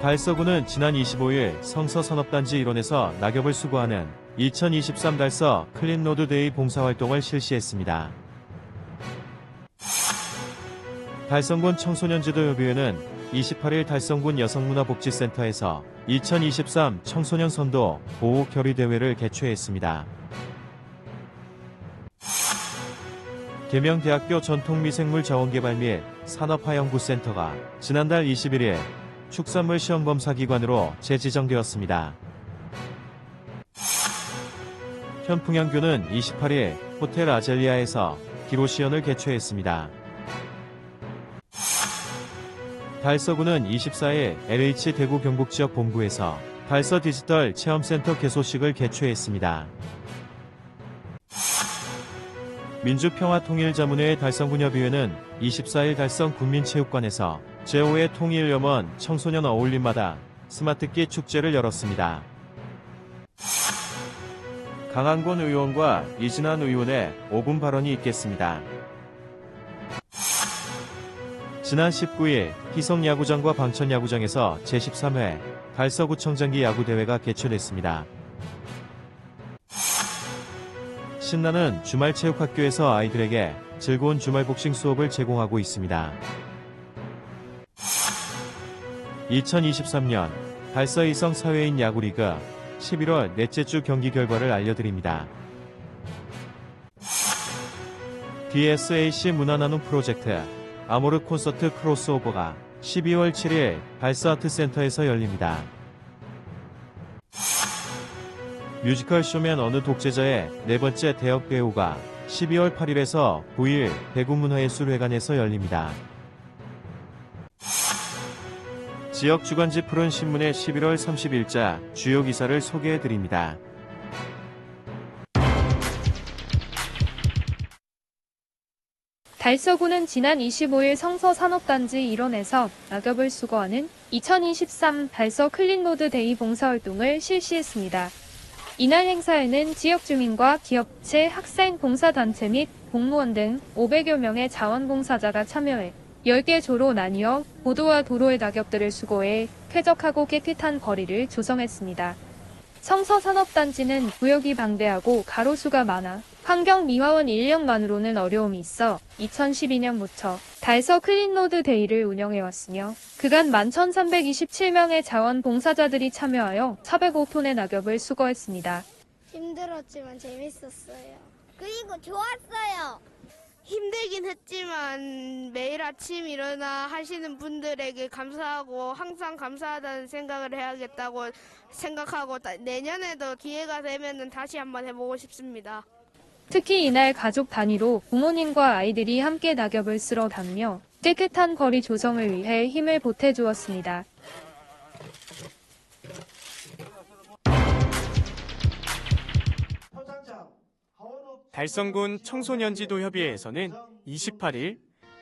달서구는 지난 25일 성서산업단지 일원에서 낙엽을 수거하는 2023 달서 클린로드데이 봉사활동을 실시했습니다. 달성군 청소년지도협의회는 28일 달성군 여성문화복지센터에서 2023 청소년 선도 보호 결의대회를 개최했습니다. 계명대학교 전통미생물자원개발 및 산업화연구센터가 지난달 21일 축산물 시험검사기관으로 재지정되었습니다. 현풍양교는 28일 호텔 아젤리아에서 기로시연을 개최했습니다. 달서구는 24일 LH 대구 경북지역 본부에서 달서 디지털 체험센터 개소식을 개최했습니다. 민주평화통일자문회 달성군협의회는 24일 달성 군민체육관에서 제5회 통일염원 청소년 어울림마다 스마트키 축제를 열었습니다. 강한권 의원과 이진환 의원의 5분 발언이 있겠습니다. 지난 19일 희성야구장과 방천야구장에서 제13회 달서구청장기 야구대회가 개최됐습니다. 신나는 주말체육학교에서 아이들에게 즐거운 주말 복싱 수업을 제공하고 있습니다. 2023년 달서 이성 사회인 야구리그 11월 넷째 주 경기 결과를 알려드립니다. DSAC 문화나눔 프로젝트 아모르 콘서트 크로스오버가 12월 7일 달서아트센터에서 열립니다. 뮤지컬 쇼맨 어느 독재자의 네 번째 대역 배우가 12월 8일에서 9일 대구문화예술회관에서 열립니다. 지역 주간지 푸른 신문의 11월 30일자 주요 기사를 소개해드립니다. 달서구는 지난 25일 성서산업단지 일원에서 낙엽을 수거하는 2023 달서 클린로드 데이 봉사활동을 실시했습니다. 이날 행사에는 지역 주민과 기업체, 학생, 봉사단체 및 공무원 등 500여 명의 자원봉사자가 참여해 10개 조로 나뉘어 보도와 도로의 낙엽들을 수거해 쾌적하고 깨끗한 거리를 조성했습니다. 성서산업단지는 구역이 방대하고 가로수가 많아 환경미화원 인력만으로는 어려움이 있어 2012년부터 달서 클린로드 데이를 운영해왔으며 그간 11,327명의 자원봉사자들이 참여하여 405톤의 낙엽을 수거했습니다. 힘들었지만 재밌었어요. 그리고 좋았어요. 힘들긴 했지만 매일 아침 일어나 하시는 분들에게 감사하고 항상 감사하다는 생각을 해야겠다고 생각하고 내년에도 기회가 되면 다시 한번 해보고 싶습니다. 특히 이날 가족 단위로 부모님과 아이들이 함께 낙엽을 쓸어 담며 깨끗한 거리 조성을 위해 힘을 보태주었습니다. 달성군 청소년지도협의회에서는 28일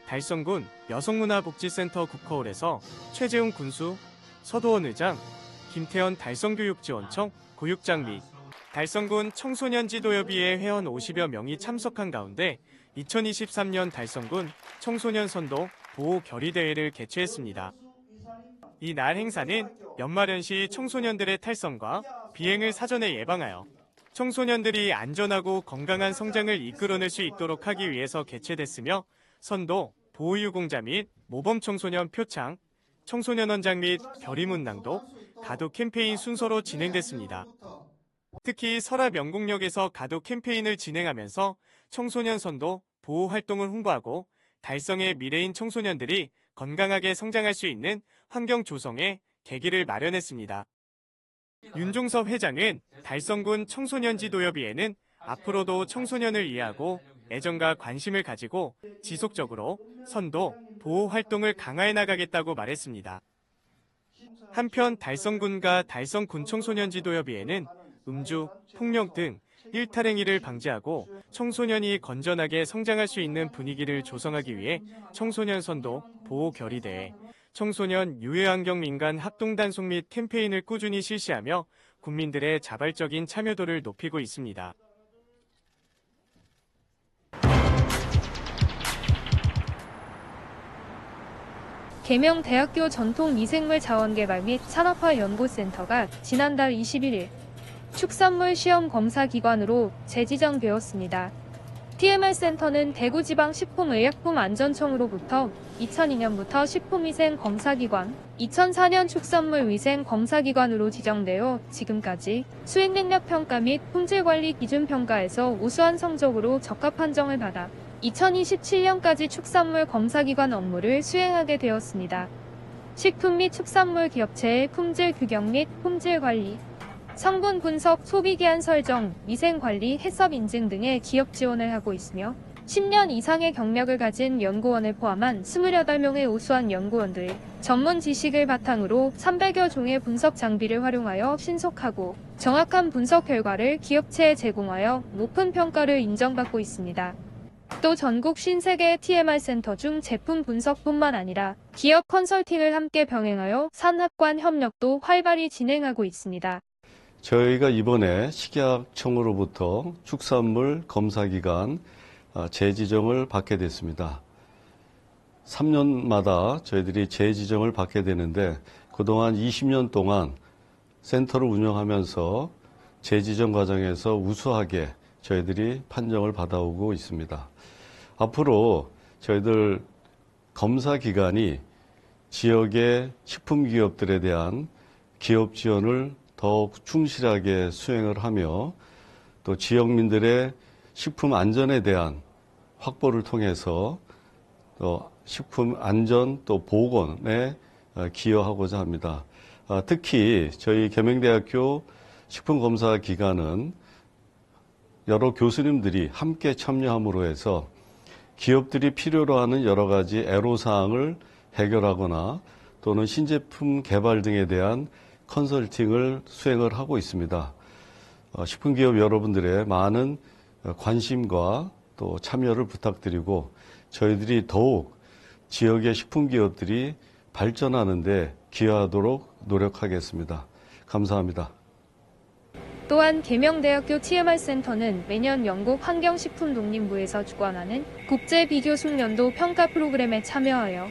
달성군 여성문화복지센터 국허홀에서 최재훈 군수, 서도원 의장, 김태현 달성교육지원청 교육장 및 달성군 청소년지도협의회 회원 50여 명이 참석한 가운데 2023년 달성군 청소년 선도 보호 결의대회를 개최했습니다. 이날 행사는 연말연시 청소년들의 탈선과 비행을 사전에 예방하여 청소년들이 안전하고 건강한 성장을 이끌어낼 수 있도록 하기 위해서 개최됐으며 선도, 보호유공자 및 모범 청소년 표창, 청소년 원장 및 결의문 낭독, 가독 캠페인 순서로 진행됐습니다. 특히 설악 영곡역에서 가독 캠페인을 진행하면서 청소년 선도, 보호 활동을 홍보하고 달성의 미래인 청소년들이 건강하게 성장할 수 있는 환경 조성에 계기를 마련했습니다. 윤종섭 회장은 달성군 청소년지도협의회는 앞으로도 청소년을 이해하고 애정과 관심을 가지고 지속적으로 선도, 보호 활동을 강화해 나가겠다고 말했습니다. 한편 달성군과 달성군 청소년지도협의회는 음주, 폭력 등 일탈 행위를 방지하고 청소년이 건전하게 성장할 수 있는 분위기를 조성하기 위해 청소년 선도, 보호 결의대회, 청소년 유해환경 민간 합동단속 및 캠페인을 꾸준히 실시하며 국민들의 자발적인 참여도를 높이고 있습니다. 계명대학교 전통미생물자원개발 및 산업화연구센터가 지난달 21일 축산물 시험 검사 기관으로 재지정되었습니다. TMR센터는 대구지방식품의약품안전청으로부터 2002년부터 식품위생검사기관, 2004년 축산물위생검사기관으로 지정되어 지금까지 수행능력평가 및 품질관리 기준평가에서 우수한 성적으로 적합 판정을 받아 2027년까지 축산물 검사기관 업무를 수행하게 되었습니다. 식품 및 축산물 기업체의 품질 규격 및 품질 관리, 성분 분석, 소비기한 설정, 위생관리, 해썹 인증 등의 기업 지원을 하고 있으며 10년 이상의 경력을 가진 연구원을 포함한 28명의 우수한 연구원들이 전문 지식을 바탕으로 300여 종의 분석 장비를 활용하여 신속하고 정확한 분석 결과를 기업체에 제공하여 높은 평가를 인정받고 있습니다. 또 전국 50개의 TMR센터 중 제품 분석뿐만 아니라 기업 컨설팅을 함께 병행하여 산학관 협력도 활발히 진행하고 있습니다. 저희가 이번에 식약청으로부터 축산물 검사기관 재지정을 받게 됐습니다. 3년마다 저희들이 재지정을 받게 되는데 그동안 20년 동안 센터를 운영하면서 재지정 과정에서 우수하게 저희들이 판정을 받아오고 있습니다. 앞으로 저희들 검사기관이 지역의 식품기업들에 대한 기업 지원을 더욱 충실하게 수행을 하며 또 지역민들의 식품 안전에 대한 확보를 통해서 또 식품 안전 또 보건에 기여하고자 합니다. 특히 저희 계명대학교 식품검사기관은 여러 교수님들이 함께 참여함으로 해서 기업들이 필요로 하는 여러 가지 애로사항을 해결하거나 또는 신제품 개발 등에 대한 컨설팅을 수행을 하고 있습니다. 식품기업 여러분들의 많은 관심과 또 참여를 부탁드리고 저희들이 더욱 지역의 식품기업들이 발전하는 데 기여하도록 노력하겠습니다. 감사합니다. 또한 계명대학교 TMR센터는 매년 영국 환경식품독립부에서 주관하는 국제비교숙련도 평가 프로그램에 참여하여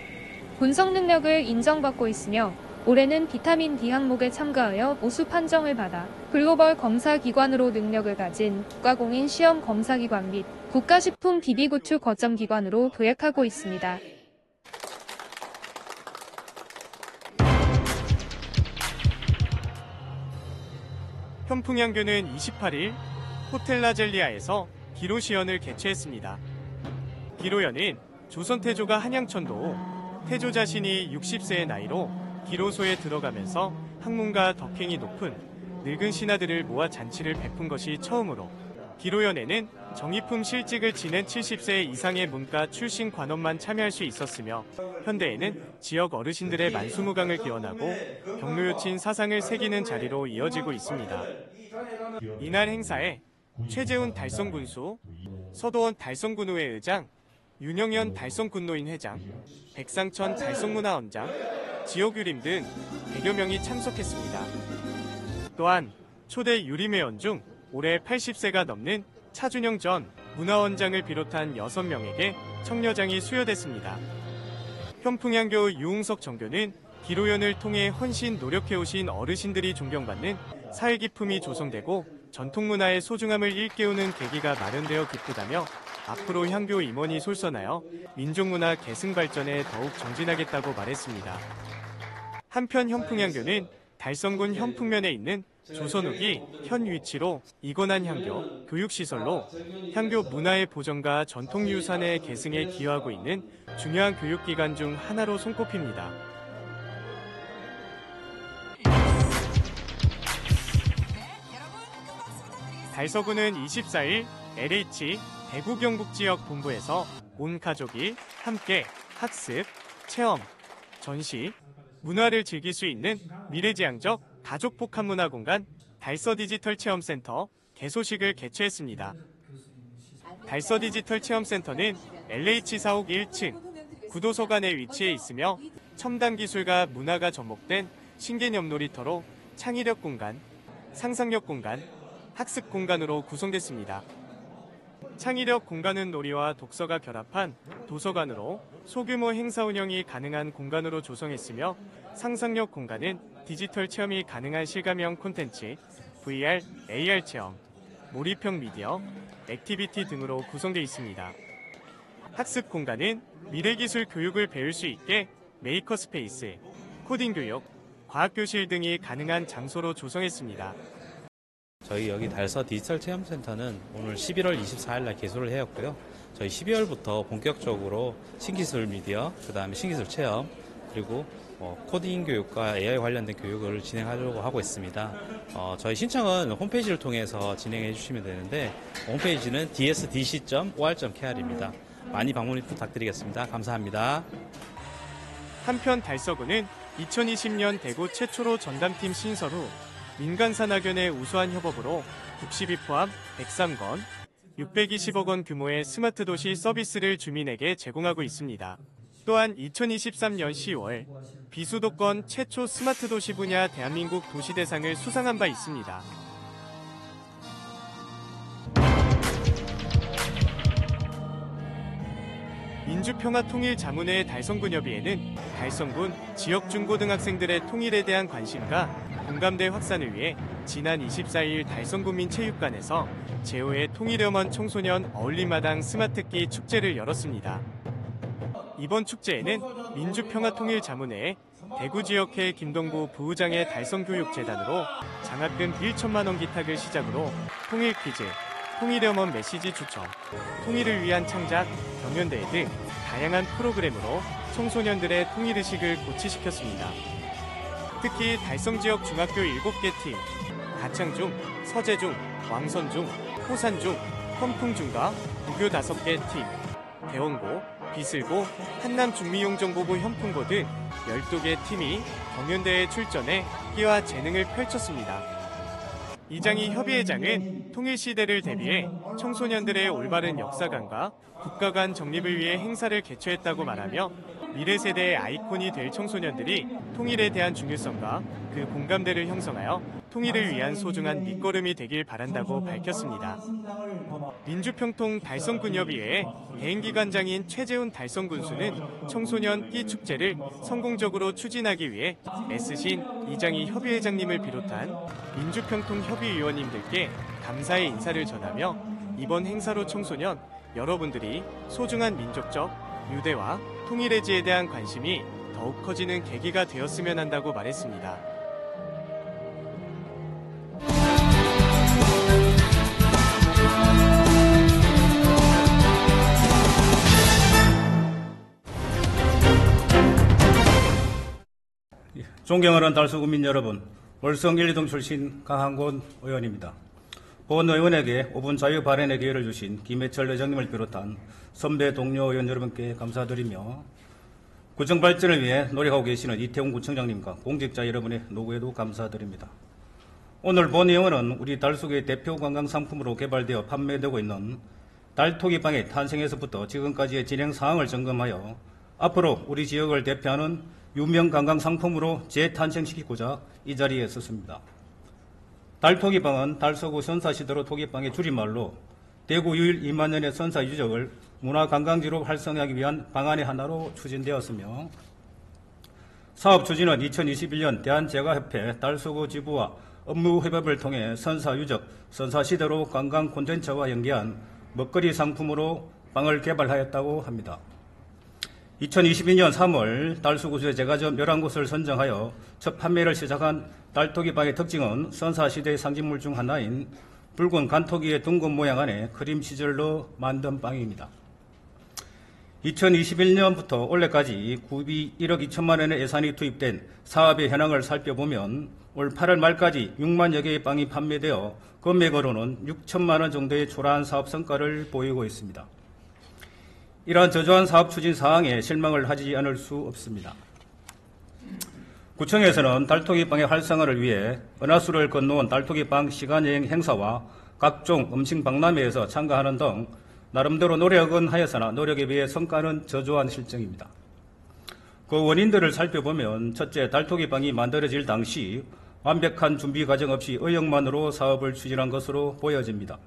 분석 능력을 인정받고 있으며 올해는 비타민 D 항목에 참가하여 우수 판정을 받아 글로벌 검사기관으로 능력을 가진 국가공인 시험 검사기관 및 국가식품 비비구축 거점기관으로 도약하고 있습니다. 현풍양교는 28일 호텔 라젤리아에서 기로시연을 개최했습니다. 기로연은 조선태조가 한양천도 태조 자신이 60세의 나이로 기로소에 들어가면서 학문과 덕행이 높은 늙은 신하들을 모아 잔치를 베푼 것이 처음으로 기로연에는 정의품 실직을 지낸 70세 이상의 문과 출신 관원만 참여할 수 있었으며 현대에는 지역 어르신들의 만수무강을 기원하고 경로요친 사상을 새기는 자리로 이어지고 있습니다. 이날 행사에 최재훈 달성군수, 서도원 달성군의회 의장, 윤영현 달성군노인 회장, 백상천 달성문화원장, 지역유림 등 100여 명이 참석했습니다. 또한 초대 유림회원 중 올해 80세가 넘는 차준영 전 문화원장을 비롯한 6명에게 청려장이 수여됐습니다. 현풍양교 유웅석 정교는 기로연을 통해 헌신 노력해오신 어르신들이 존경받는 사회기품이 조성되고 전통문화의 소중함을 일깨우는 계기가 마련되어 기쁘다며 앞으로 향교 임원이 솔선하여 민족문화 계승 발전에 더욱 정진하겠다고 말했습니다. 한편 현풍양교는 달성군 현풍면에 있는 조선 후기 현 위치로 이관한 향교, 교육시설로 향교 문화의 보존과 전통유산의 계승에 기여하고 있는 중요한 교육기관 중 하나로 손꼽힙니다. 달서구는 24일 LH 대구 경북지역 본부에서 온 가족이 함께 학습, 체험, 전시, 문화를 즐길 수 있는 미래지향적 가족 복합 문화 공간 달서 디지털 체험센터 개소식을 개최했습니다. 달서 디지털 체험센터는 LH 사옥 1층 구도서관에 위치해 있으며 첨단 기술과 문화가 접목된 신개념 놀이터로 창의력 공간, 상상력 공간, 학습 공간으로 구성됐습니다. 창의력 공간은 놀이와 독서가 결합한 도서관으로 소규모 행사 운영이 가능한 공간으로 조성했으며 상상력 공간은 디지털 체험이 가능한 실감형 콘텐츠, VR, AR 체험, 몰입형 미디어, 액티비티 등으로 구성되어 있습니다. 학습 공간은 미래기술 교육을 배울 수 있게 메이커 스페이스, 코딩 교육, 과학교실 등이 가능한 장소로 조성했습니다. 저희 여기 달서 디지털 체험센터는 오늘 11월 24일 날 개소를 해왔고요. 저희 12월부터 본격적으로 신기술 미디어, 그 다음에 신기술 체험, 그리고 코딩 교육과 AI 관련된 교육을 진행하려고 하고 있습니다. 저희 신청은 홈페이지를 통해서 진행해 주시면 되는데 홈페이지는 dsdc.or.kr입니다. 많이 방문 부탁드리겠습니다. 감사합니다. 한편 달서구는 2020년 대구 최초로 전담팀 신설 후 민간산학연의 우수한 협업으로 국시비 포함 103건, 620억 원 규모의 스마트 도시 서비스를 주민에게 제공하고 있습니다. 또한 2023년 10월 비수도권 최초 스마트 도시 분야 대한민국 도시대상을 수상한 바 있습니다. 민주평화통일자문회 달성군협의회는 달성군 지역 중고등학생들의 통일에 대한 관심과 공감대 확산을 위해 지난 24일 달성군민체육관에서 제5회 통일염원 청소년 어울림마당 스마트키 축제를 열었습니다. 이번 축제에는 민주평화통일자문회에 대구지역회 김동구 부의장의 달성교육재단으로 장학금 1천만 원 기탁을 시작으로 통일 퀴즈, 통일염원 메시지 추천, 통일을 위한 창작, 경연대회 등 다양한 프로그램으로 청소년들의 통일의식을 고취시켰습니다. 특히 달성지역 중학교 7개 팀, 가창중, 서재중, 왕선중, 호산중, 펌풍중과 무교 5개 팀, 대원고, 비슬고, 한남중미용정보부 현풍고 등 12개 팀이 경연대회에 출전해 끼와 재능을 펼쳤습니다. 이장희 협의회장은 통일시대를 대비해 청소년들의 올바른 역사관과 국가 간 정립을 위해 행사를 개최했다고 말하며 미래 세대의 아이콘이 될 청소년들이 통일에 대한 중요성과 그 공감대를 형성하여 통일을 위한 소중한 밑거름이 되길 바란다고 밝혔습니다. 민주평통 달성군협의회의 대행기관장인 최재훈 달성군수는 청소년 끼축제를 성공적으로 추진하기 위해 애쓰신 이장희 협의회장님을 비롯한 민주평통 협의위원님들께 감사의 인사를 전하며 이번 행사로 청소년 여러분들이 소중한 민족적 유대와 통일의지에 대한 관심이 더욱 커지는 계기가 되었으면 한다고 말했습니다. 존경하는 달서구민 여러분, 월성 1, 2동 출신 강한곤 의원입니다. 본 의원에게 5분 자유 발언의 기회를 주신 김해철 의장님을 비롯한 선배 동료 의원 여러분께 감사드리며 구청 발전을 위해 노력하고 계시는 이태웅 구청장님과 공직자 여러분의 노고에도 감사드립니다. 오늘 본 의원은 우리 달서구의 대표 관광 상품으로 개발되어 판매되고 있는 달토기빵의 탄생에서부터 지금까지의 진행 사항을 점검하여 앞으로 우리 지역을 대표하는 유명 관광 상품으로 재탄생시키고자 이 자리에 섰습니다. 달토기빵은 달서구 선사시대로 토기빵의 줄임말로 대구 유일 2만 년의 선사 유적을 문화관광지로 활성화하기 위한 방안의 하나로 추진되었으며 사업 추진은 2021년 대한제과협회 달서구 지부와 업무 협업을 통해 선사 유적, 선사시대로 관광 콘텐츠와 연계한 먹거리 상품으로 빵을 개발하였다고 합니다. 2022년 3월 달서구의 제과점 11곳을 선정하여 첫 판매를 시작한 달토기빵의 특징은 선사시대의 상징물 중 하나인 붉은 간토기의 둥근 모양 안에 크림 치즈를 넣어 만든 빵입니다. 2021년부터 올해까지 구입이 1억 2천만 원의 예산이 투입된 사업의 현황을 살펴보면 올 8월 말까지 6만여 개의 빵이 판매되어 금액으로는 6천만 원 정도의 초라한 사업 성과를 보이고 있습니다. 이러한 저조한 사업 추진 사항에 실망을 하지 않을 수 없습니다. 구청에서는 달토기빵의 활성화를 위해 은하수를 건너온 달토기빵 시간여행 행사와 각종 음식 박람회에서 참가하는 등 나름대로 노력은 하였으나 노력에 비해 성과는 저조한 실정입니다. 그 원인들을 살펴보면 첫째, 달토기빵이 만들어질 당시 완벽한 준비 과정 없이 의욕만으로 사업을 추진한 것으로 보여집니다.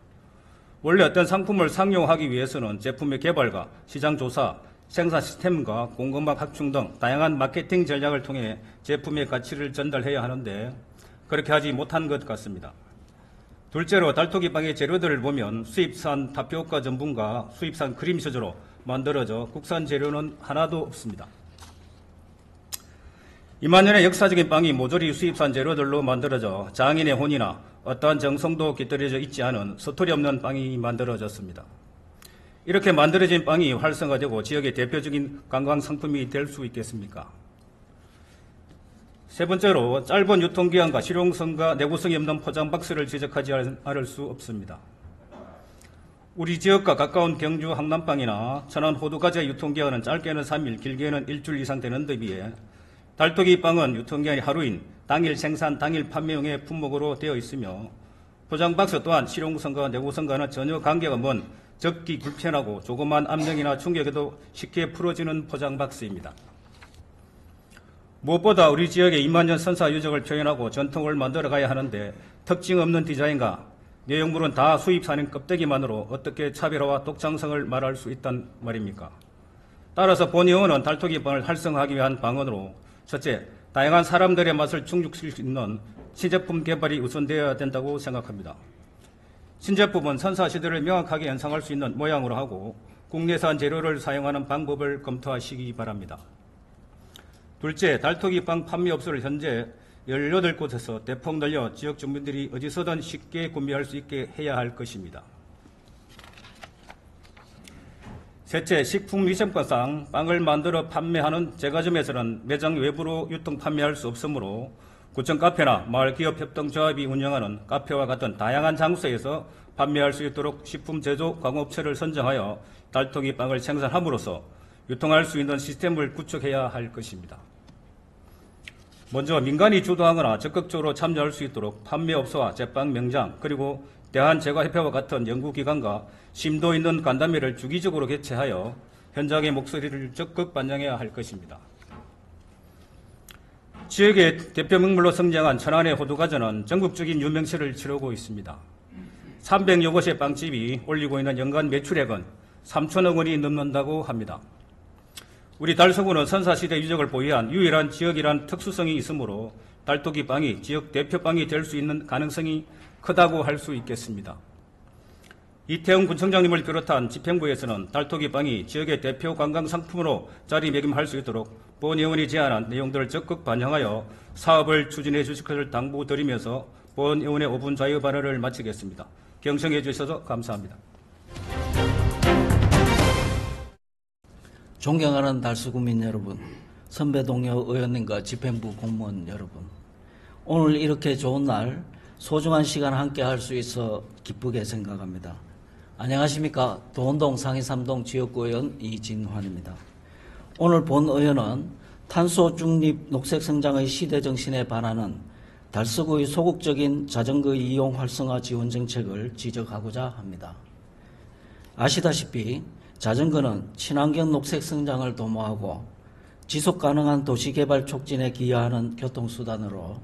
원래 어떤 상품을 상용하기 위해서는 제품의 개발과 시장 조사, 생산 시스템과 공급망 확충 등 다양한 마케팅 전략을 통해 제품의 가치를 전달해야 하는데 그렇게 하지 못한 것 같습니다. 둘째로 달토기빵의 재료들을 보면 수입산 타피오카 전분과 수입산 크림 소재로 만들어져 국산 재료는 하나도 없습니다. 2만 년의 역사적인 빵이 모조리 수입산 재료들로 만들어져 장인의 혼이나 어떠한 정성도 깃들여져 있지 않은 서툴이 없는 빵이 만들어졌습니다. 이렇게 만들어진 빵이 활성화되고 지역의 대표적인 관광 상품이 될 수 있겠습니까? 세 번째로 짧은 유통기한과 실용성과 내구성이 없는 포장 박스를 지적하지 않을 수 없습니다. 우리 지역과 가까운 경주 항남빵이나 천안 호두과자의 유통기한은 짧게는 3일, 길게는 일주일 이상 되는 데 비해 달토기 빵은 유통기한이 하루인 당일 생산, 당일 판매용의 품목으로 되어 있으며 포장 박스 또한 실용성과 내구성과는 전혀 관계가 먼 접기 불편하고 조그만 압력이나 충격에도 쉽게 풀어지는 포장 박스입니다. 무엇보다 우리 지역의 2만 년 선사 유적을 표현하고 전통을 만들어가야 하는데 특징 없는 디자인과 내용물은 다 수입산인 껍데기만으로 어떻게 차별화와 독창성을 말할 수 있단 말입니까? 따라서 본 의원은 달토기빵을 활성화하기 위한 방안으로 첫째, 다양한 사람들의 맛을 충족시킬 수 있는 신제품 개발이 우선되어야 된다고 생각합니다. 신제품은 선사 시대를 명확하게 연상할 수 있는 모양으로 하고 국내산 재료를 사용하는 방법을 검토하시기 바랍니다. 둘째, 달토기빵 판매업소를 현재 18곳에서 대폭 늘려 지역 주민들이 어디서든 쉽게 구매할 수 있게 해야 할 것입니다. 셋째, 식품위생법상 빵을 만들어 판매하는 제과점에서는 매장 외부로 유통 판매할 수 없으므로 구청 카페나 마을기업협동조합이 운영하는 카페와 같은 다양한 장소에서 판매할 수 있도록 식품 제조 광업체를 선정하여 달토기 빵을 생산함으로써 유통할 수 있는 시스템을 구축해야 할 것입니다. 먼저 민간이 주도하거나 적극적으로 참여할 수 있도록 판매업소와 제빵 명장 그리고 대한제과협회와 같은 연구기관과 심도 있는 간담회를 주기적으로 개최하여 현장의 목소리를 적극 반영해야 할 것입니다. 지역의 대표 명물로 성장한 천안의 호두과자는 전국적인 유명세를 치르고 있습니다. 300여 곳의 빵집이 올리고 있는 연간 매출액은 3천억 원이 넘는다고 합니다. 우리 달서구는 선사시대 유적을 보유한 유일한 지역이란 특수성이 있으므로 달토기 빵이 지역 대표빵이 될 수 있는 가능성이 크다고 할 수 있겠습니다. 이태웅 군청장님을 비롯한 집행부에서는 달토기 빵이 지역의 대표 관광상품으로 자리매김할 수 있도록 본 의원이 제안한 내용들을 적극 반영하여 사업을 추진해 주실 것을 당부드리면서 본 의원의 5분 자유 발언을 마치겠습니다. 경청해 주셔서 감사합니다. 존경하는 달서구민 여러분, 선배 동료 의원님과 집행부 공무원 여러분, 오늘 이렇게 좋은 날 소중한 시간 함께 할 수 있어 기쁘게 생각합니다. 안녕하십니까. 도원동 상위 3동 지역구 의원 이진환입니다. 오늘 본 의원은 탄소 중립 녹색 성장의 시대 정신에 반하는 달서구의 소극적인 자전거 이용 활성화 지원 정책을 지적하고자 합니다. 아시다시피 자전거는 친환경 녹색 성장을 도모하고 지속 가능한 도시개발 촉진에 기여하는 교통수단으로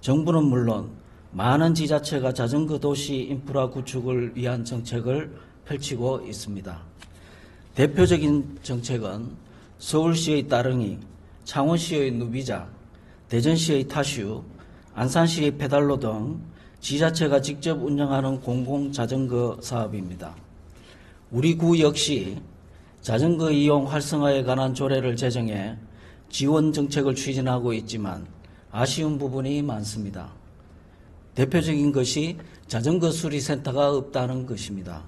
정부는 물론 많은 지자체가 자전거 도시 인프라 구축을 위한 정책을 펼치고 있습니다. 대표적인 정책은 서울시의 따릉이, 창원시의 누비자, 대전시의 타슈, 안산시의 페달로 등 지자체가 직접 운영하는 공공자전거 사업입니다. 우리 구 역시 자전거 이용 활성화에 관한 조례를 제정해 지원 정책을 추진하고 있지만 아쉬운 부분이 많습니다. 대표적인 것이 자전거 수리센터가 없다는 것입니다.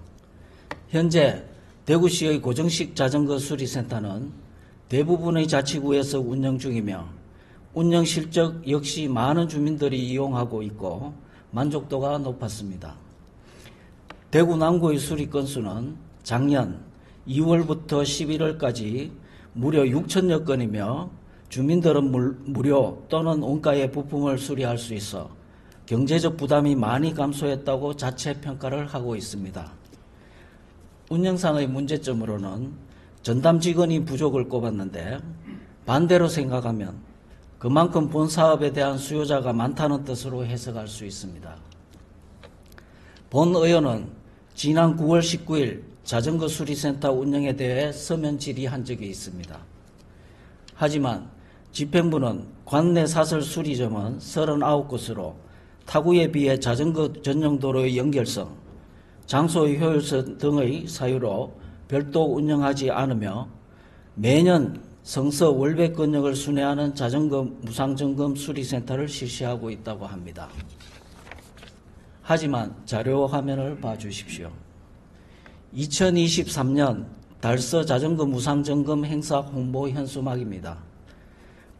현재 대구시의 고정식 자전거 수리센터는 대부분의 자치구에서 운영 중이며 운영 실적 역시 많은 주민들이 이용하고 있고 만족도가 높았습니다. 대구 남구의 수리 건수는 작년 2월부터 11월까지 무려 6천여 건이며 주민들은 무료 또는 원가의 부품을 수리할 수 있어 경제적 부담이 많이 감소했다고 자체 평가를 하고 있습니다. 운영상의 문제점으로는 전담 직원이 부족을 꼽았는데 반대로 생각하면 그만큼 본 사업에 대한 수요자가 많다는 뜻으로 해석할 수 있습니다. 본 의원은 지난 9월 19일 자전거 수리센터 운영에 대해 서면 질의한 적이 있습니다. 하지만 집행부는 관내 사설 수리점은 39곳으로 타구에 비해 자전거 전용도로의 연결성, 장소의 효율성 등의 사유로 별도 운영하지 않으며 매년 성서 월백 근역을 순회하는 자전거 무상점검 수리센터를 실시하고 있다고 합니다. 하지만 자료 화면을 봐주십시오. 2023년 달서 자전거 무상점검 행사 홍보 현수막입니다.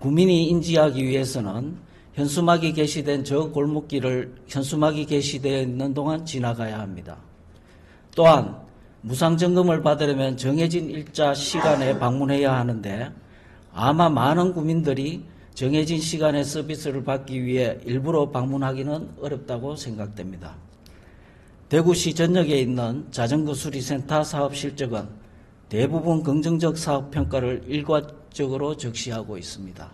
구민이 인지하기 위해서는 현수막이 게시된 저 골목길을 현수막이 게시되어 있는 동안 지나가야 합니다. 또한 무상점검을 받으려면 정해진 일자 시간에 방문해야 하는데 아마 많은 구민들이 정해진 시간에 서비스를 받기 위해 일부러 방문하기는 어렵다고 생각됩니다. 대구시 전역에 있는 자전거 수리센터 사업 실적은 대부분 긍정적 사업 평가를 일괄적으로 적시하고 있습니다.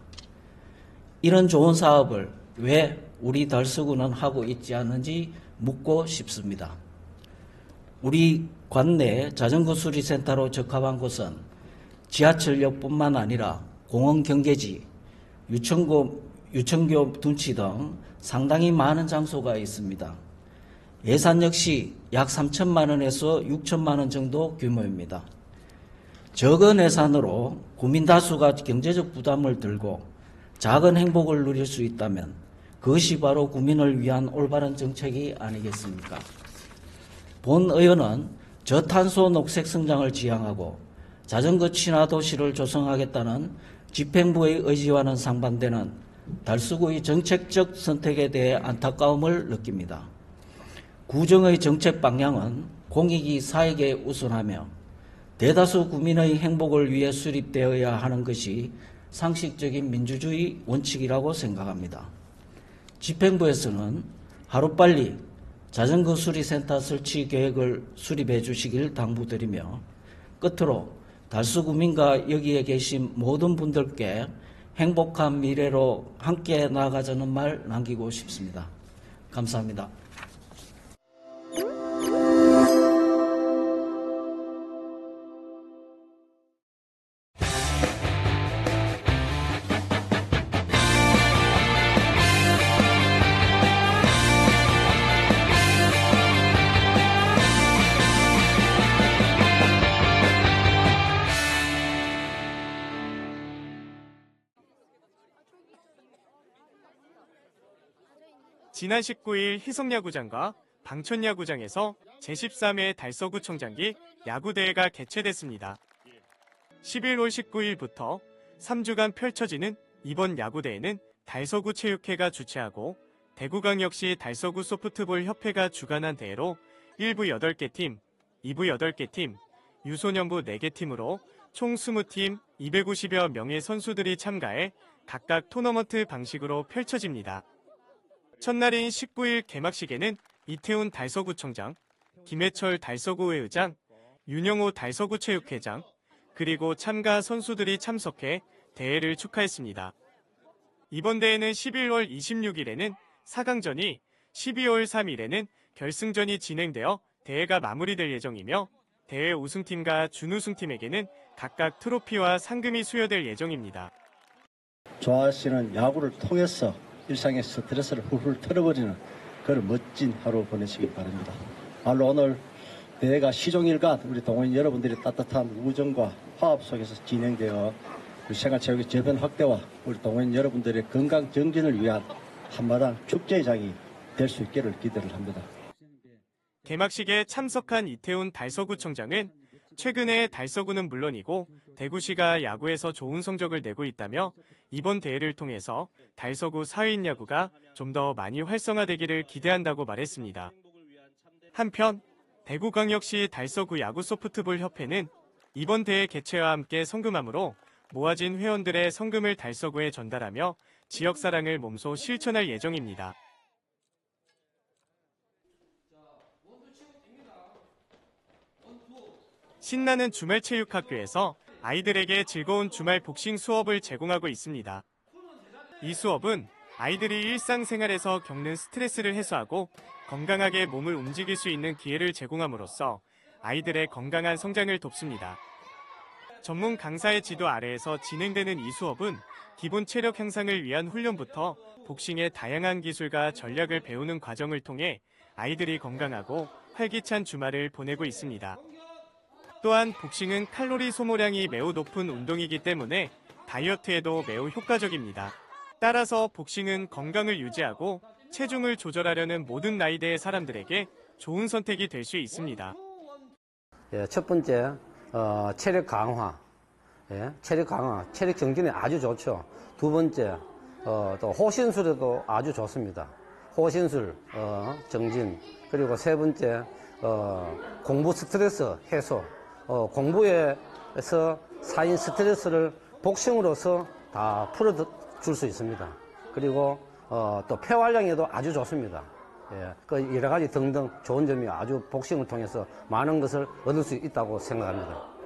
이런 좋은 사업을 왜 우리 달서구는 하고 있지 않는지 묻고 싶습니다. 우리 관내 자전거 수리센터로 적합한 곳은 지하철역뿐만 아니라 공원 경계지, 유천교 둔치 등 상당히 많은 장소가 있습니다. 예산 역시 약 3천만 원에서 6천만 원 정도 규모입니다. 적은 예산으로 구민 다수가 경제적 부담을 들고 작은 행복을 누릴 수 있다면 그것이 바로 구민을 위한 올바른 정책이 아니겠습니까? 본 의원은 저탄소 녹색 성장을 지향하고 자전거 친화 도시를 조성하겠다는 집행부의 의지와는 상반되는 달서구의 정책적 선택에 대해 안타까움을 느낍니다. 구정의 정책 방향은 공익이 사익에 우선하며 대다수 구민의 행복을 위해 수립되어야 하는 것이 상식적인 민주주의 원칙이라고 생각합니다. 집행부에서는 하루빨리 자전거 수리센터 설치 계획을 수립해 주시길 당부드리며 끝으로 달서구민과 여기에 계신 모든 분들께 행복한 미래로 함께 나아가자는 말 남기고 싶습니다. 감사합니다. 지난 19일 희성야구장과 방천야구장에서 제13회 달서구청장기 야구대회가 개최됐습니다. 11월 19일부터 3주간 펼쳐지는 이번 야구대회는 달서구 체육회가 주최하고 대구광역시 달서구 소프트볼 협회가 주관한 대회로 1부 8개 팀, 2부 8개 팀, 유소년부 4개 팀으로 총 20팀 250여 명의 선수들이 참가해 각각 토너먼트 방식으로 펼쳐집니다. 첫날인 19일 개막식에는 이태훈 달서구청장, 김해철 달서구의 의장, 윤영호 달서구체육회장, 그리고 참가 선수들이 참석해 대회를 축하했습니다. 이번 대회는 11월 26일에는 4강전이, 12월 3일에는 결승전이 진행되어 대회가 마무리될 예정이며 대회 우승팀과 준우승팀에게는 각각 트로피와 상금이 수여될 예정입니다. 좋아하시는 야구를 통해서 일상의 스트레스를 훌훌 털어버리는 그런 멋진 하루 보내시기 바랍니다. 말로 오늘 대회가 시종일관 우리 동호인 여러분들의 따뜻한 우정과 화합 속에서 진행되어 우리 생활체육의 저변 확대와 우리 동호인 여러분들의 건강 정진을 위한 한마당 축제장이 될 수 있기를 기대를 합니다. 개막식에 참석한 이태훈 달서구청장은 최근에 달서구는 물론이고 대구시가 야구에서 좋은 성적을 내고 있다며 이번 대회를 통해서 달서구 사회인 야구가 좀 더 많이 활성화되기를 기대한다고 말했습니다. 한편 대구광역시 달서구 야구 소프트볼 협회는 이번 대회 개최와 함께 성금함으로 모아진 회원들의 성금을 달서구에 전달하며 지역사랑을 몸소 실천할 예정입니다. 신나는 주말체육학교에서 아이들에게 즐거운 주말 복싱 수업을 제공하고 있습니다. 이 수업은 아이들이 일상생활에서 겪는 스트레스를 해소하고 건강하게 몸을 움직일 수 있는 기회를 제공함으로써 아이들의 건강한 성장을 돕습니다. 전문 강사의 지도 아래에서 진행되는 이 수업은 기본 체력 향상을 위한 훈련부터 복싱의 다양한 기술과 전략을 배우는 과정을 통해 아이들이 건강하고 활기찬 주말을 보내고 있습니다. 또한 복싱은 칼로리 소모량이 매우 높은 운동이기 때문에 다이어트에도 매우 효과적입니다. 따라서 복싱은 건강을 유지하고 체중을 조절하려는 모든 나이대의 사람들에게 좋은 선택이 될 수 있습니다. 첫 번째, 체력 강화. 체력 강화, 체력 정진에 아주 좋죠. 두 번째, 또 호신술에도 아주 좋습니다. 호신술, 정진. 그리고 세 번째, 공부 스트레스 해소. 공부에서 쌓인 스트레스를 복싱으로서 다 풀어줄 수 있습니다. 그리고 또 폐활량에도 아주 좋습니다. 그 여러 가지 등등 좋은 점이 아주 복싱을 통해서 많은 것을 얻을 수 있다고 생각합니다.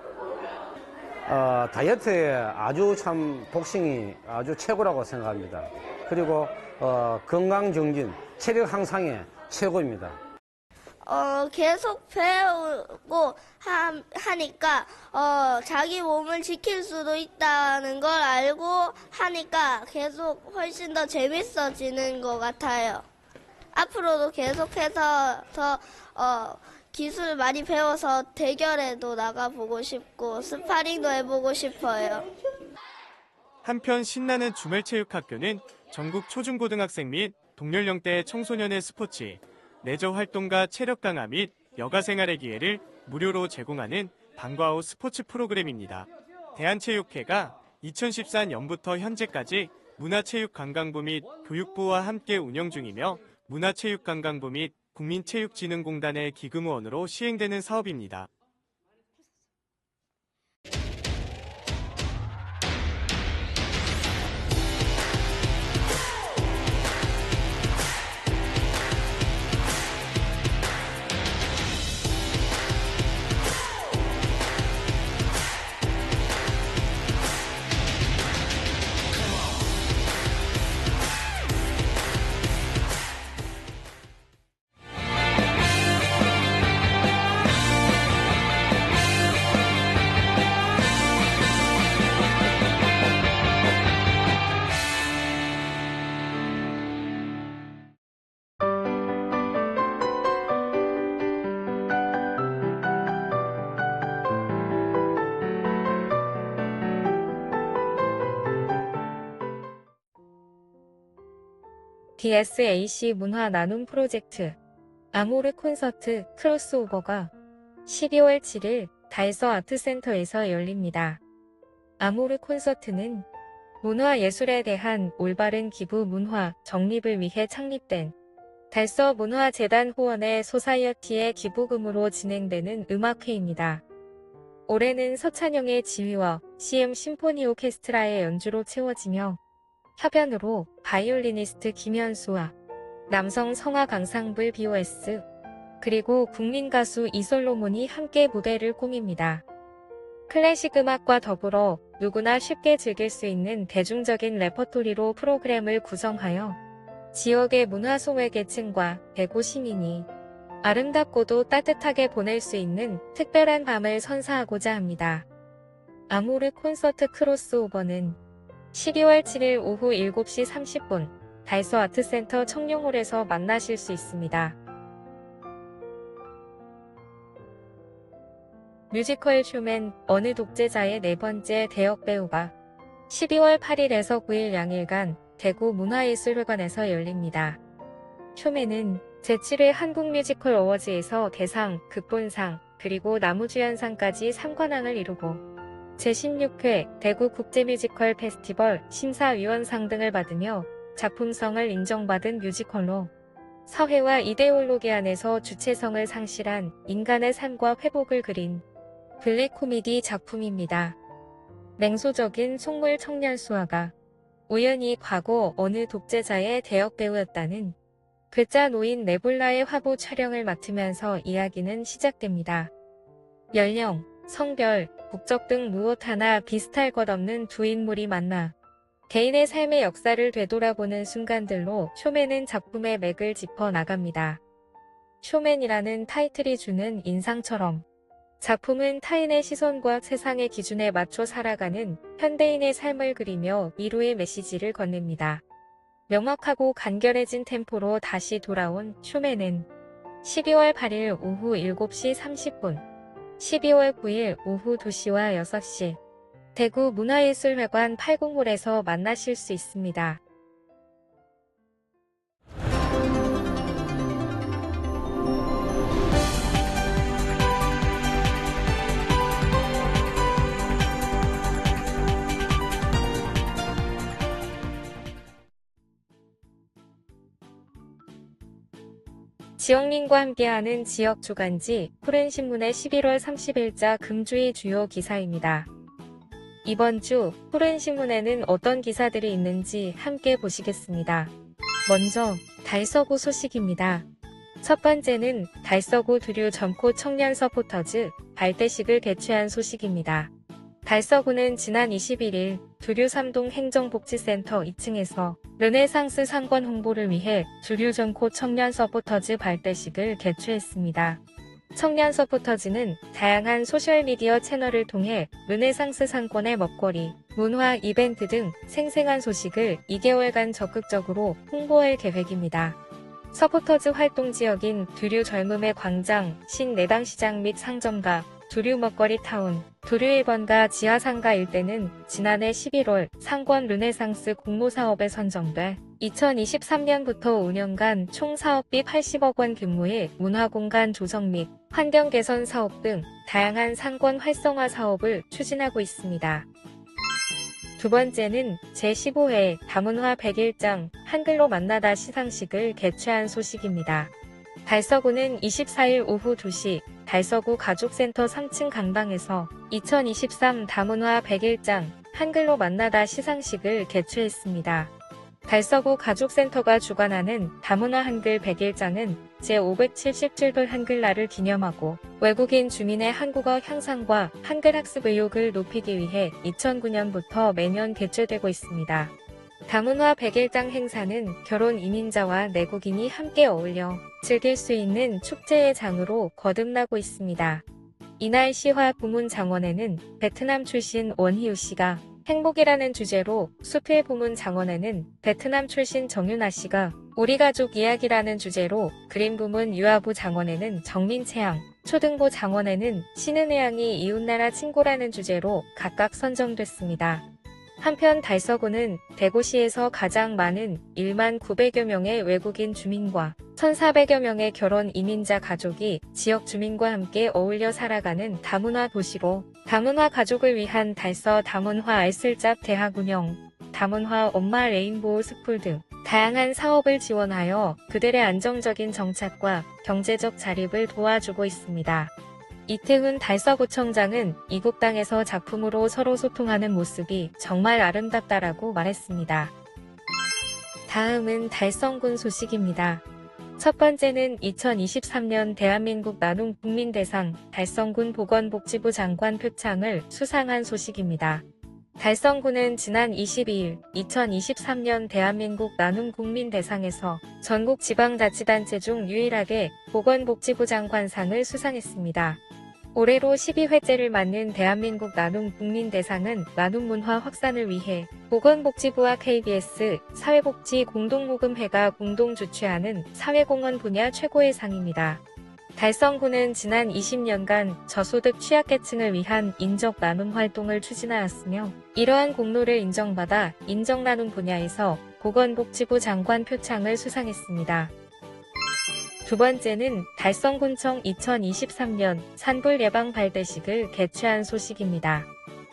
다이어트에 아주 참 복싱이 아주 최고라고 생각합니다. 그리고 건강 정진, 체력 향상에 최고입니다. 계속 배우고 하니까 자기 몸을 지킬 수도 있다는 걸 알고 하니까 계속 훨씬 더 재밌어지는 것 같아요. 앞으로도 계속해서 더 기술 많이 배워서 대결에도 나가보고 싶고 스파링도 해보고 싶어요. 한편 신나는 주말체육학교는 전국 초중고등학생 및 동년령대 청소년의 스포츠, 레저 활동과 체력 강화 및 여가 생활의 기회를 무료로 제공하는 방과 후 스포츠 프로그램입니다. 대한체육회가 2014년부터 현재까지 문화체육관광부 및 교육부와 함께 운영 중이며 문화체육관광부 및 국민체육진흥공단의 기금후원으로 시행되는 사업입니다. DSAC 문화 나눔 프로젝트 아모르 콘서트 크로스오버가 12월 7일 달서 아트센터에서 열립니다. 아모르 콘서트는 문화예술에 대한 올바른 기부 문화 정립을 위해 창립된 달서 문화재단 후원의 소사이어티의 기부금으로 진행되는 음악회입니다. 올해는 서찬영의 지휘와 CM 심포니 오케스트라의 연주로 채워지며 협연으로 바이올리니스트 김현수와 남성 성악 앙상블 BOS 그리고 국민가수 이솔로몬이 함께 무대를 꾸밉니다. 클래식 음악과 더불어 누구나 쉽게 즐길 수 있는 대중적인 레퍼토리로 프로그램을 구성하여 지역의 문화소외계층과 대구 시민이 아름답고도 따뜻하게 보낼 수 있는 특별한 밤을 선사하고자 합니다. 아모르 콘서트 크로스오버는 12월 7일 오후 7시 30분 달서 아트센터 청룡홀에서 만나실 수 있습니다. 뮤지컬 쇼맨 어느 독재자의 네 번째 대역 배우가 12월 8일에서 9일 양일간 대구 문화예술회관에서 열립니다. 쇼맨은 제7회 한국뮤지컬 어워즈에서 대상, 극본상, 그리고 나무주연상까지 3관왕을 이루고 제16회 대구 국제뮤지컬 페스티벌 심사위원상 등을 받으며 작품성을 인정받은 뮤지컬로 서해와 이데올로기 안에서 주체성을 상실한 인간의 삶과 회복을 그린 블랙 코미디 작품입니다. 맹소적인 속물 청년 수아가 우연히 과거 어느 독재자의 대역 배우였다는 글자 노인 네불라의 화보 촬영을 맡으면서 이야기는 시작됩니다. 연령, 성별, 국적 등 무엇 하나 비슷할 것 없는 두 인물이 만나 개인의 삶의 역사를 되돌아보는 순간들로 쇼맨은 작품의 맥을 짚어 나갑니다. 쇼맨이라는 타이틀이 주는 인상처럼 작품은 타인의 시선과 세상의 기준에 맞춰 살아가는 현대인의 삶을 그리며 위로의 메시지를 건넵니다. 명확하고 간결해진 템포로 다시 돌아온 쇼맨은 12월 8일 오후 7시 30분, 12월 9일 오후 2시와 6시 대구 문화예술회관 80홀에서 만나실 수 있습니다. 지역민과 함께하는 지역 주간지 푸른신문의 11월 30일자 금주의 주요 기사입니다. 이번 주 푸른신문에는 어떤 기사들이 있는지 함께 보시겠습니다. 먼저 달서구 소식입니다. 첫 번째는 달서구 두류 점코 청년 서포터즈 발대식을 개최한 소식입니다. 달서구는 지난 21일 두류 3동 행정복지센터 2층에서 르네상스 상권 홍보를 위해 두류 점코 청년 서포터즈 발대식을 개최했습니다. 청년 서포터즈는 다양한 소셜미디어 채널을 통해 르네상스 상권의 먹거리, 문화, 이벤트 등 생생한 소식을 2개월간 적극적으로 홍보할 계획입니다. 서포터즈 활동 지역인 두류 젊음의 광장, 신내당시장 및 상점가, 두류 먹거리 타운, 두류 1번가 지하상가 일대는 지난해 11월 상권 르네상스 공모사업에 선정돼 2023년부터 5년간 총 사업비 80억 원 규모의 문화공간 조성 및 환경 개선 사업 등 다양한 상권 활성화 사업을 추진하고 있습니다. 두 번째는 제15회 다문화 101장 한글로 만나다 시상식을 개최한 소식입니다. 달서구는 24일 오후 2시 달서구 가족센터 3층 강당에서 2023 다문화 101장 한글로 만나다 시상식을 개최했습니다. 달서구 가족센터가 주관하는 다문화 한글 101장은 제577돌 한글날을 기념하고 외국인 주민의 한국어 향상과 한글 학습 의욕을 높이기 위해 2009년부터 매년 개최되고 있습니다. 다문화 101장 행사는 결혼 이민자와 내국인이 함께 어울려 즐길 수 있는 축제의 장으로 거듭나고 있습니다. 이날 시화 부문 장원에는 베트남 출신 원희우 씨가 행복이라는 주제로 수필 부문 장원에는 베트남 출신 정윤아 씨가 우리 가족 이야기라는 주제로 그림 부문 유아부 장원에는 정민채양, 초등부 장원에는 신은혜양이 이웃나라 친구라는 주제로 각각 선정됐습니다. 한편 달서구는 대구시에서 가장 많은 1만 900여 명의 외국인 주민과 1,400여 명의 결혼 이민자 가족이 지역 주민과 함께 어울려 살아가는 다문화 도시로 다문화 가족을 위한 달서 다문화 알쓸잡 대학 운영, 다문화 엄마 레인보우 스쿨 등 다양한 사업을 지원하여 그들의 안정적인 정착과 경제적 자립을 도와주고 있습니다. 이태훈 달서구청장은 이국당에서 작품으로 서로 소통하는 모습이 정말 아름답다라고 말했습니다. 다음은 달성군 소식입니다. 첫 번째는 2023년 대한민국 나눔 국민대상 달성군 보건복지부 장관 표창을 수상한 소식입니다. 달성군은 지난 22일 2023년 대한민국 나눔 국민대상에서 전국 지방자치단체 중 유일하게 보건복지부 장관상을 수상했습니다. 올해로 12회째를 맞는 대한민국 나눔 국민대상은 나눔 문화 확산을 위해 보건복지부와 KBS 사회복지 공동모금회가 공동 주최하는 사회공헌 분야 최고의 상입니다. 달성군은 지난 20년간 저소득 취약계층을 위한 인적 나눔 활동을 추진하였으며 이러한 공로를 인정받아 인정나눔 분야에서 보건복지부 장관 표창을 수상했습니다. 두 번째는 달성군청 2023년 산불 예방 발대식을 개최한 소식입니다.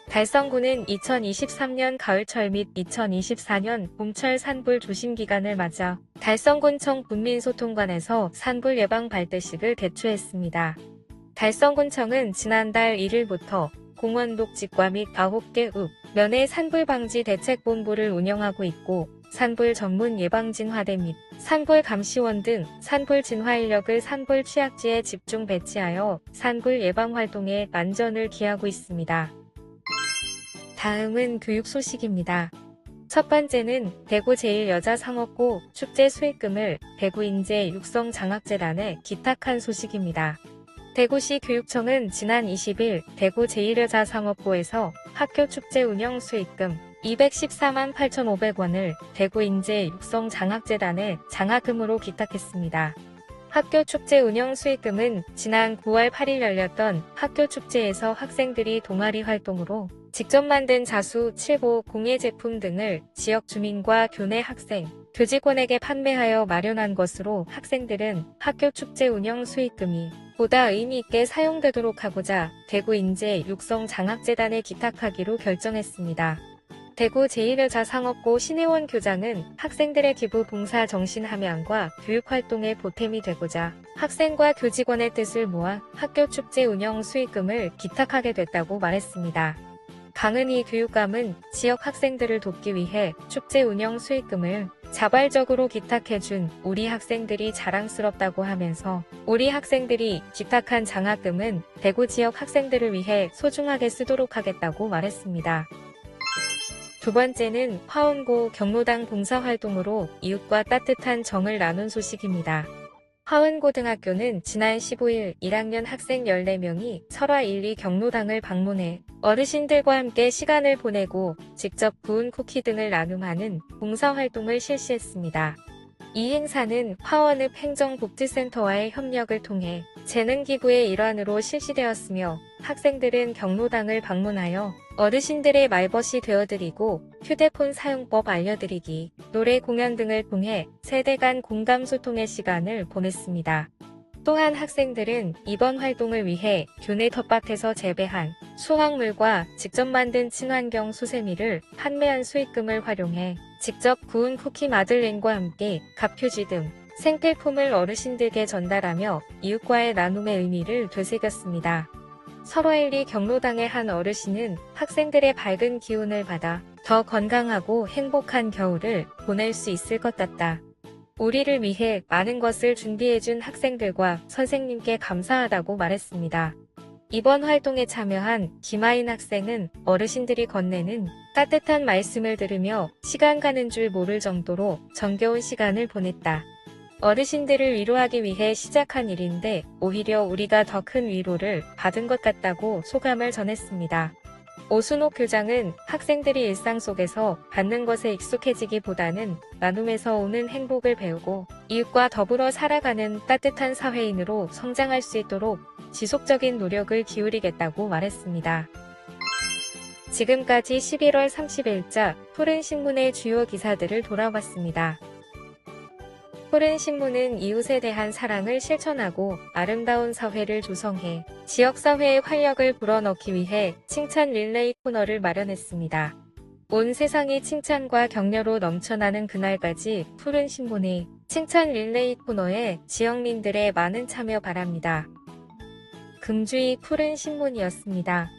달성군은 2023년 가을철 및 2024년 봄철 산불 조심 기간을 맞아 달성군청 군민소통관에서 산불 예방 발대식을 개최했습니다. 달성군청은 지난달 1일부터 공원독 직과 및 9개 읍, 면의 산불 방지 대책본부를 운영하고 있고 산불 전문 예방진화대 및 산불 감시원 등 산불 진화 인력을 산불 취약지에 집중 배치하여 산불 예방 활동에 만전을 기하고 있습니다. 다음은 교육 소식입니다. 첫 번째는 대구 제1여자상업고 축제 수익금을 대구인재 육성장학재단에 기탁한 소식입니다. 대구시 교육청은 지난 20일 대구 제1여자상업고에서 학교 축제 운영 수익금 214만 8,500원을 대구인재 육성장학재단에 장학금으로 기탁했습니다. 학교 축제 운영 수익금은 지난 9월 8일 열렸던 학교 축제에서 학생들이 동아리 활동으로 직접 만든 자수, 칠보, 공예 제품 등을 지역 주민과 교내 학생, 교직원에게 판매하여 마련한 것으로 학생들은 학교 축제 운영 수익금이 보다 의미 있게 사용되도록 하고자 대구인재 육성장학재단에 기탁하기로 결정했습니다. 대구 제1여자상업고 신혜원 교장은 학생들의 기부 봉사 정신 함양과 교육활동의 보탬이 되고자 학생과 교직원의 뜻을 모아 학교 축제 운영 수익금을 기탁하게 됐다고 말했습니다. 강은희 교육감은 지역 학생들을 돕기 위해 축제 운영 수익금을 자발적으로 기탁해준 우리 학생들이 자랑스럽다고 하면서 우리 학생들이 기탁한 장학금은 대구 지역 학생들을 위해 소중하게 쓰도록 하겠다고 말했습니다. 두 번째는 화원고 경로당 봉사활동으로 이웃과 따뜻한 정을 나눈 소식입니다. 화원고등학교는 지난 15일 1학년 학생 14명이 설화 1, 2 경로당을 방문해 어르신들과 함께 시간을 보내고 직접 구운 쿠키 등을 나눔하는 봉사활동을 실시했습니다. 이 행사는 화원읍 행정복지센터와의 협력을 통해 재능기부의 일환으로 실시되었으며 학생들은 경로당을 방문하여 어르신들의 말벗이 되어드리고 휴대폰 사용법 알려드리기, 노래 공연 등을 통해 세대 간 공감 소통의 시간을 보냈습니다. 또한 학생들은 이번 활동을 위해 교내 텃밭에서 재배한 수확물과 직접 만든 친환경 수세미를 판매한 수익금을 활용해 직접 구운 쿠키 마들렌과 함께 갑휴지 등 생필품을 어르신들께 전달하며 이웃과의 나눔의 의미를 되새겼습니다. 설화1, 2 경로당의 한 어르신은 학생들의 밝은 기운을 받아 더 건강하고 행복한 겨울을 보낼 수 있을 것 같다. 우리를 위해 많은 것을 준비해준 학생들과 선생님께 감사하다고 말했습니다. 이번 활동에 참여한 김아인 학생은 어르신들이 건네는 따뜻한 말씀을 들으며 시간 가는 줄 모를 정도로 정겨운 시간을 보냈다. 어르신들을 위로하기 위해 시작한 일인데 오히려 우리가 더 큰 위로를 받은 것 같다고 소감을 전했습니다. 오순옥 교장은 학생들이 일상 속에서 받는 것에 익숙해지기보다는 나눔에서 오는 행복을 배우고 이웃과 더불어 살아가는 따뜻한 사회인으로 성장할 수 있도록 지속적인 노력을 기울이겠다고 말했습니다. 지금까지 11월 30일자 푸른신문의 주요 기사들을 돌아봤습니다. 푸른신문은 이웃에 대한 사랑을 실천하고 아름다운 사회를 조성해 지역사회의 활력을 불어넣기 위해 칭찬 릴레이 코너를 마련했습니다. 온 세상이 칭찬과 격려로 넘쳐나는 그날까지 푸른신문의 칭찬 릴레이 코너에 지역민들의 많은 참여 바랍니다. 금주의 푸른신문이었습니다.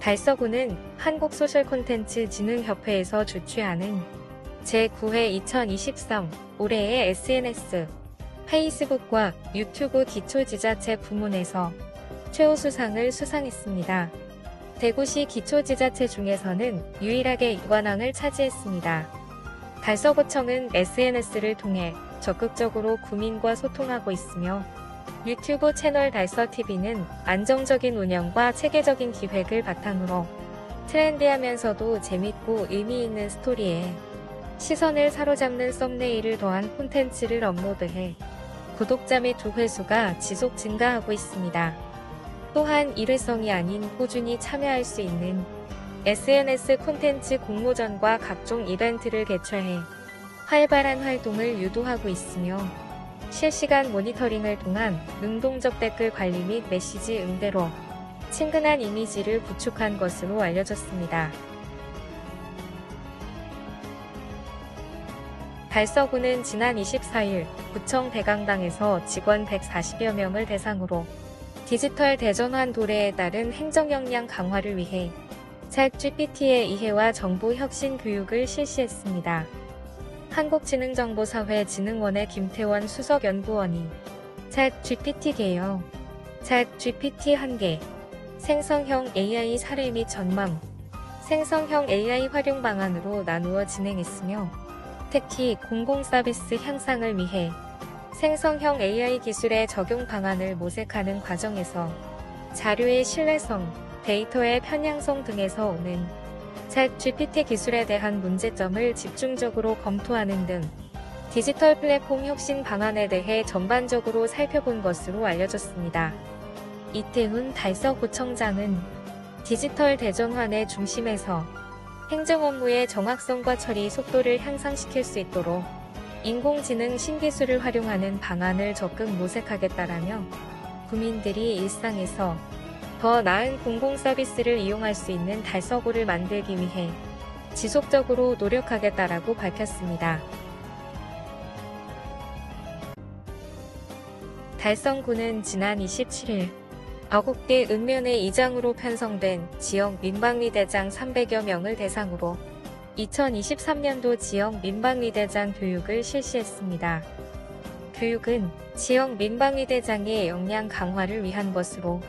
달서구는 한국소셜콘텐츠진흥협회에서 주최하는 제9회 2023 올해의 SNS, 페이스북과 유튜브 기초지자체 부문에서 최우수상을 수상했습니다. 대구시 기초지자체 중에서는 유일하게 이관왕을 차지했습니다. 달서구청은 SNS를 통해 적극적으로 구민과 소통하고 있으며 유튜브 채널 달서TV는 안정적인 운영과 체계적인 기획을 바탕으로 트렌디하면서도 재밌고 의미 있는 스토리에 시선을 사로잡는 썸네일을 더한 콘텐츠를 업로드해 구독자 및 조회수가 지속 증가하고 있습니다. 또한 일회성이 아닌 꾸준히 참여할 수 있는 SNS 콘텐츠 공모전과 각종 이벤트를 개최해 활발한 활동을 유도하고 있으며 실시간 모니터링을 통한 능동적 댓글 관리 및 메시지 응대로 친근한 이미지를 구축한 것으로 알려졌습니다. 달서구는 지난 24일 구청 대강당에서 직원 140여 명을 대상으로 디지털 대전환 도래에 따른 행정 역량 강화를 위해 챗GPT의 이해와 정보 혁신 교육을 실시했습니다. 한국지능정보사회진흥원의 김태원 수석연구원이 챗GPT 개요, 챗GPT 한계, 생성형 AI 사례 및 전망, 생성형 AI 활용 방안으로 나누어 진행했으며, 특히 공공서비스 향상을 위해 생성형 AI 기술의 적용 방안을 모색하는 과정에서 자료의 신뢰성, 데이터의 편향성 등에서 오는 챗GPT 기술에 대한 문제점을 집중적으로 검토하는 등 디지털 플랫폼 혁신 방안에 대해 전반적으로 살펴본 것으로 알려졌습니다. 이태훈 달서구청장은 디지털 대전환의 중심에서 행정 업무의 정확성과 처리 속도를 향상시킬 수 있도록 인공지능 신기술을 활용하는 방안을 적극 모색하겠다라며 국민들이 일상에서 더 나은 공공서비스를 이용할 수 있는 달서구를 만들기 위해 지속적으로 노력하겠다라고 밝혔습니다. 달성구는 지난 27일 어국대 읍면의 이장으로 편성된 지역 민방위대장 300여 명을 대상으로 2023년도 지역 민방위대장 교육을 실시했습니다. 교육은 지역 민방위대장의 역량 강화를 위한 것으로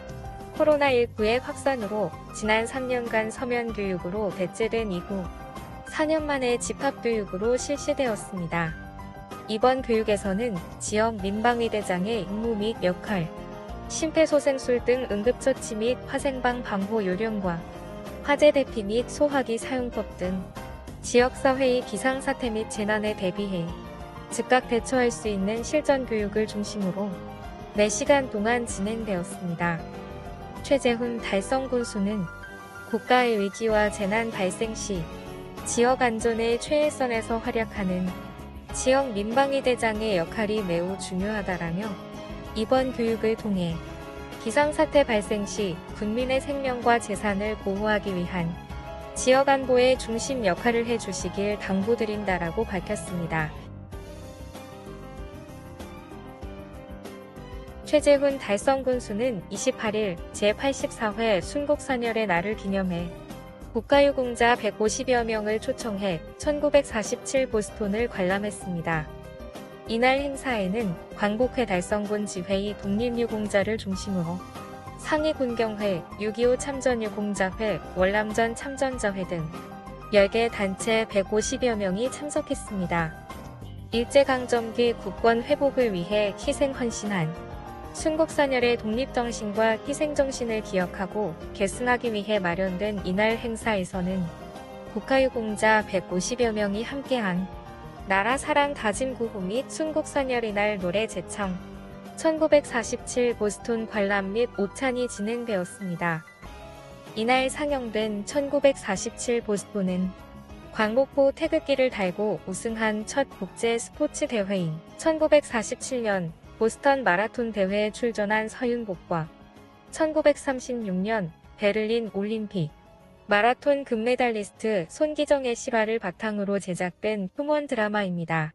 코로나19의 확산으로 지난 3년간 서면 교육으로 대체된 이후 4년 만에 집합교육으로 실시되었습니다. 이번 교육에서는 지역 민방위대장의 임무 및 역할, 심폐소생술 등 응급처치 및 화생방 방호 요령과 화재 대피 및 소화기 사용법 등 지역사회의 비상사태 및 재난에 대비해 즉각 대처할 수 있는 실전 교육을 중심으로 4시간 동안 진행되었습니다. 최재훈 달성군수는 국가의 위기와 재난 발생 시 지역 안전의 최일선에서 활약하는 지역 민방위대장의 역할이 매우 중요하다라며 이번 교육을 통해 비상사태 발생 시 국민의 생명과 재산을 보호하기 위한 지역 안보의 중심 역할을 해주시길 당부드린다라고 밝혔습니다. 최재훈 달성군수는 28일 제84회 순국선열의 날을 기념해 국가유공자 150여 명을 초청해 1947 보스톤을 관람했습니다. 이날 행사에는 광복회 달성군 지회의 독립유공자를 중심으로 상위군경회, 6.25 참전유공자회, 월남전 참전자회 등 10개 단체 150여 명이 참석했습니다. 일제강점기 국권 회복을 위해 희생 헌신한 순국선열의 독립정신과 희생정신을 기억하고 계승하기 위해 마련된 이날 행사에서는 국가유공자 150여 명이 함께한 나라 사랑 다짐 구호 및 순국선열의 날 노래 제청, 1947 보스톤 관람 및 오찬이 진행되었습니다. 이날 상영된 1947 보스톤은 광복호 태극기를 달고 우승한 첫 국제 스포츠 대회인 1947년 보스턴 마라톤 대회에 출전한 서윤복과 1936년 베를린 올림픽 마라톤 금메달리스트 손기정의 실화를 바탕으로 제작된 흥원 드라마입니다.